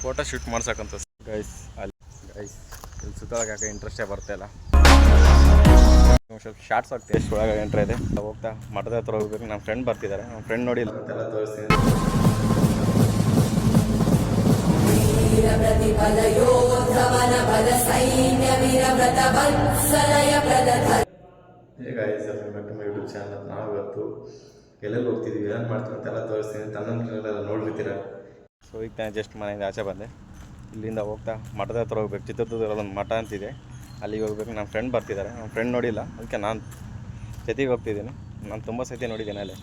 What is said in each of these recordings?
Photo shoot ಮಾಡ್ಸಕ್ಕಂತ guys ಇಲ್ಲಿ ಸುತ್ತೋಳಕ್ಕೆ ಯಾಕೆ ಇಂಟ್ರೆಸ್ಟೇ ಬರ್ತಾಯಿಲ್ಲ. ಸ್ವಲ್ಪ ಶಾರ್ಟ್ಸ್ ಆಗ್ತೀವಿ ಎಷ್ಟು ಒಳಗಡೆ ಎಂಟ್ರ್ ಇದೆ. ಹೋಗ್ತಾ ಮಠದ ಹತ್ರ ಹೋಗ್ಬೇಕು. ನಮ್ಮ ಫ್ರೆಂಡ್ ಬರ್ತಿದ್ದಾರೆ. ನಮ್ಮ ಫ್ರೆಂಡ್ ನೋಡಿ ಅಂತೆಲ್ಲ ತೋರಿಸ್ತೀನಿ. ನಮ್ಮ ಯೂಟ್ಯೂಬ್ ಚಾನಲ್ ನಾವು ಇವತ್ತು ಎಲ್ಲೆಲ್ಲಿ ಹೋಗ್ತಿದ್ವಿ, ಏನೇನು ಮಾಡ್ತೀವಿ ಅಂತೆಲ್ಲ ತೋರಿಸ್ತೀನಿ. ತನ್ನಂತೆಲ್ಲ ನೋಡಿರ್ತೀರ. ಸೊ ಈಗ ನಾನು ಜಸ್ಟ್ ಮನೆಯಿಂದ ಆಚೆ ಬಂದೆ. ಇಲ್ಲಿಂದ ಹೋಗ್ತಾ ಮಠದ ಹತ್ರ ಹೋಗ್ಬೇಕು. ಚಿತ್ರದುರ್ಗದಲ್ಲಿ ಒಂದು ಮಠ ಅಂತಿದೆ, ಅಲ್ಲಿಗೆ ಹೋಗ್ಬೇಕು. ನಮ್ಮ ಫ್ರೆಂಡ್ ಬರ್ತಿದ್ದಾರೆ. ನಮ್ಮ ಫ್ರೆಂಡ್ ನೋಡಿಲ್ಲ, ಅದಕ್ಕೆ ನಾನು ಜೊತೆಗೆ ಹೋಗ್ತಿದ್ದೀನಿ. ನಾನು ತುಂಬ ಸತಿ ನೋಡಿದ್ದೇನೆ ಅಲ್ಲಿ,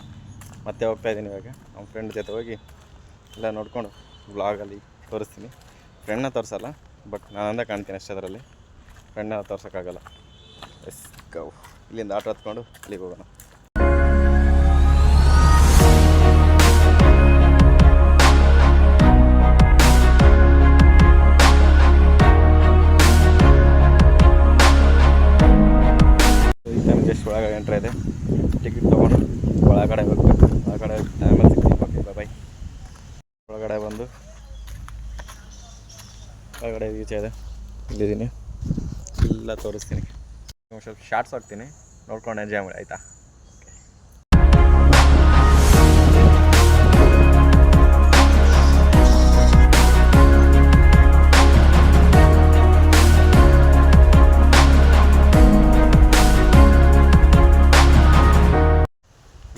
ಮತ್ತೆ ಹೋಗ್ತಾಯಿದ್ದೀನಿ ಇವಾಗ. ನಮ್ಮ ಫ್ರೆಂಡ್ ಜೊತೆ ಹೋಗಿ ಎಲ್ಲ ನೋಡಿಕೊಂಡು ವ್ಲಾಗಲ್ಲಿ ತೋರಿಸ್ತೀನಿ. ಫ್ರೆಂಡ್ನ ತೋರಿಸಲ್ಲ, ಬಟ್ ನಾನಂದ ಕಾಣ್ತೀನಿ ಅಷ್ಟೇ. ಅದರಲ್ಲಿ ಫ್ರೆಂಡ್ನ ತೋರ್ಸೋಕ್ಕಾಗಲ್ಲ. ಎಸ್ ಗೌ. ಇಲ್ಲಿಂದ ಆಟೋ ಹತ್ಕೊಂಡು ಅಲ್ಲಿಗೆ ಹೋಗೋಣ. ಜಸ್ಟ್ ಒಳಗಡೆ ಎಂಟ್ರ್ ಇದೆ. ಟಿಕೆಟ್ ತೊಗೊಂಡು ಒಳಗಡೆ ಹೋಗ್ಬೇಕು. ಒಳಗಡೆ ಟೈಮಲ್ಲಿ ಸಿಗ್ತೀನಿ. Okay bye. ಒಳಗಡೆ ಬಂದು ಒಳಗಡೆ ಈಚೆ ಇದೆ, ಇಲ್ಲಿದ್ದೀನಿ. ಎಲ್ಲ ತೋರಿಸ್ತೀನಿ. ಸ್ವಲ್ಪ ಶಾರ್ಟ್ಸ್ ಹಾಕ್ತೀನಿ, ನೋಡ್ಕೊಂಡು ಎಂಜಾಯ್ ಮಾಡಿ ಆಯಿತಾ.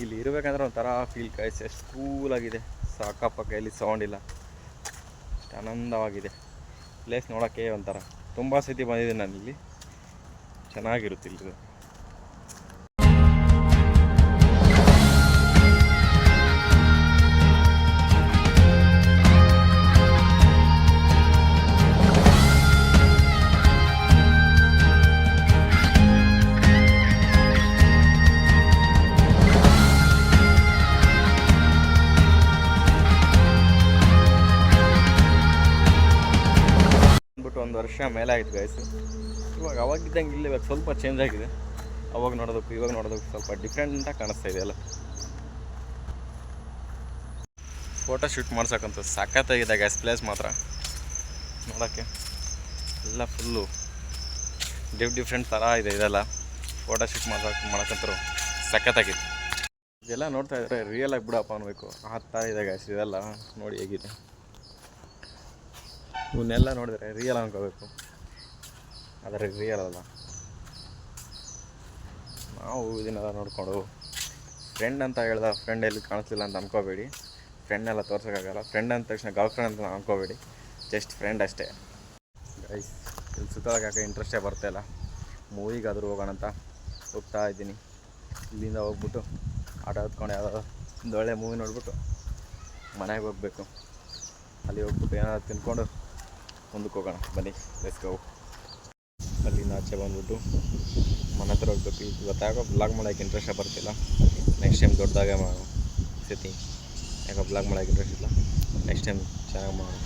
ಇಲ್ಲಿ ಇರಬೇಕಂದ್ರೆ ಒಂಥರ ಫೀಲ್ ಕಾಯಿಸಿ, ಎಷ್ಟು ಕೂಲಾಗಿದೆ. ಅಕ್ಕಪಕ್ಕ ಇಲ್ಲಿ ಸೌಂಡ್ ಇಲ್ಲ, ಅಷ್ಟು ಆನಂದವಾಗಿದೆ. ಪ್ಲೇಸ್ ನೋಡೋಕ್ಕೆ ಒಂಥರ ತುಂಬ ಸತಿ ಬಂದಿದ್ದೀನಿ ನಾನು ಇಲ್ಲಿ. ಚೆನ್ನಾಗಿರುತ್ತೆ ಇಲ್ಲಿ. ಅಂದ್ಬಿಟ್ಟು 1 ವರ್ಷ ಮೇಲೆ ಆಯಿತು ಗೈಸು. ಇವಾಗ ಅವಾಗಿದ್ದಂಗೆ ಇಲ್ಲ, ಇವಾಗ ಸ್ವಲ್ಪ ಚೇಂಜ್ ಆಗಿದೆ. ಅವಾಗ ನೋಡೋದಕ್ಕೂ ಇವಾಗ ನೋಡೋದಕ್ಕೂ ಸ್ವಲ್ಪ ಡಿಫ್ರೆಂಟಾಗಿ ಕಾಣಿಸ್ತಾ ಇದೆ ಎಲ್ಲ. ಫೋಟೋ ಶೂಟ್ ಮಾಡ್ಸೋಕ್ಕಂತೂ ಸಖತ್ತಾಗಿದೆ ಗ್ಯಾಸ್. ಪ್ಲೇಸ್ ಮಾತ್ರ ನೋಡೋಕ್ಕೆ ಎಲ್ಲ ಫುಲ್ಲು ಡಿಫ್ರೆಂಟ್ ಥರ ಇದೆ. ಇದೆಲ್ಲ ಫೋಟೋ ಶೂಟ್ ಮಾಡೋಕ್ಕಂತೂ ಸಖತ್ತಾಗಿದೆ. ಇದೆಲ್ಲ ನೋಡ್ತಾ ಇದ್ರೆ ರಿಯಲ್ ಆಗಿ ಬಿಡಪ್ಪ ಅನ್ಬೇಕು ಆ ಥರ ಇದೆ ಗ್ಯಾಸ್. ಇದೆಲ್ಲ ನೋಡಿ ಹೇಗಿದೆ. ಇವನ್ನೆಲ್ಲ ನೋಡಿದ್ರೆ ರಿಯಲ್ ಅನ್ಕೋಬೇಕು, ಆದರೆ ರಿಯಲ್ ಅಲ್ಲ. ನಾವು ಇದನ್ನೆಲ್ಲ ನೋಡಿಕೊಂಡು ಫ್ರೆಂಡ್ ಅಂತ ಹೇಳ್ದ ಫ್ರೆಂಡ್ ಎಲ್ಲಿ ಕಾಣಿಸ್ಲಿಲ್ಲ ಅಂತ ಅನ್ಕೋಬೇಡಿ. ಫ್ರೆಂಡ್ನೆಲ್ಲ ತೋರ್ಸೋಕ್ಕಾಗಲ್ಲ. ಫ್ರೆಂಡ್ ಅಂದ ತಕ್ಷಣ ಗರ್ಲ್ ಫ್ರೆಂಡ್ ಅಂತ ಅನ್ಕೋಬೇಡಿ, ಜಸ್ಟ್ ಫ್ರೆಂಡ್ ಅಷ್ಟೇ ಗೈಸ್. ಇಲ್ಲಿ ಸುತ್ತೋಳಕ್ಕೆ ಯಾಕೆ ಇಂಟ್ರೆಸ್ಟೇ ಬರ್ತಾಯಿಲ್ಲ. ಮೂವಿಗಾದರೂ ಹೋಗೋಣ ಅಂತ ಹೋಗ್ತಾ ಇದ್ದೀನಿ. ಇಲ್ಲಿಂದ ಹೋಗ್ಬಿಟ್ಟು ಆಟೋ ಹತ್ಕೊಂಡು ಯಾವುದೋ ಒಂದು ಒಳ್ಳೆ ಮೂವಿ ನೋಡ್ಬಿಟ್ಟು ಮನೆಗೆ ಹೋಗಬೇಕು. ಅಲ್ಲಿ ಹೋಗ್ಬಿಟ್ಟು ಏನಾದ್ರು ತಿನ್ಕೊಂಡು ಮುಂದಕ್ಕೆ ಹೋಗೋಣ. ಬನ್ನಿ, ಲೆಟ್ಸ್ ಗೋ. ಅಲ್ಲಿಂದ ಆಚೆ ಬಂದ್ಬಿಟ್ಟು ಮನೆ ಹತ್ರ ಹೋಗ್ಬೇಕು. ಇವತ್ತಾಗೋ ಬ್ಲಾಗ್ ಮಾಡೋಕ್ಕೆ ಇಂಟ್ರೆಸ್ಟೇ ಬರ್ತಿಲ್ಲ. ನೆಕ್ಸ್ಟ್ ಟೈಮ್ ದೊಡ್ಡದಾಗೆ ಸತಿ ಯಾಕೋ ಬ್ಲಾಗ್ ಮಾಡೋಕ್ಕೆ ಇಂಟ್ರೆಸ್ಟ್ ಇಲ್ಲ. ನೆಕ್ಸ್ಟ್ ಟೈಮ್ ಚೆನ್ನಾಗಿ ಮಾಡೋಣ.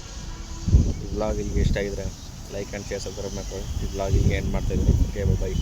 ಈ ಬ್ಲಾಗ್ ಇಲ್ಲಿಗೆ ಇಷ್ಟ ಆಗಿದ್ರೆ ಲೈಕ್ ಆ್ಯಂಡ್ ಶೇರ್ ಸಬ್ಸ್ಕ್ರೈಬ್ ಮಾಡ್ಕೊಳ್ಳಿ. ಈ ಬ್ಲಾಗ್ ಇಲ್ಲಿಗೆ ಎಂಡ್ ಮಾಡ್ತಾಯಿದ್ದೀನಿ. Okay by.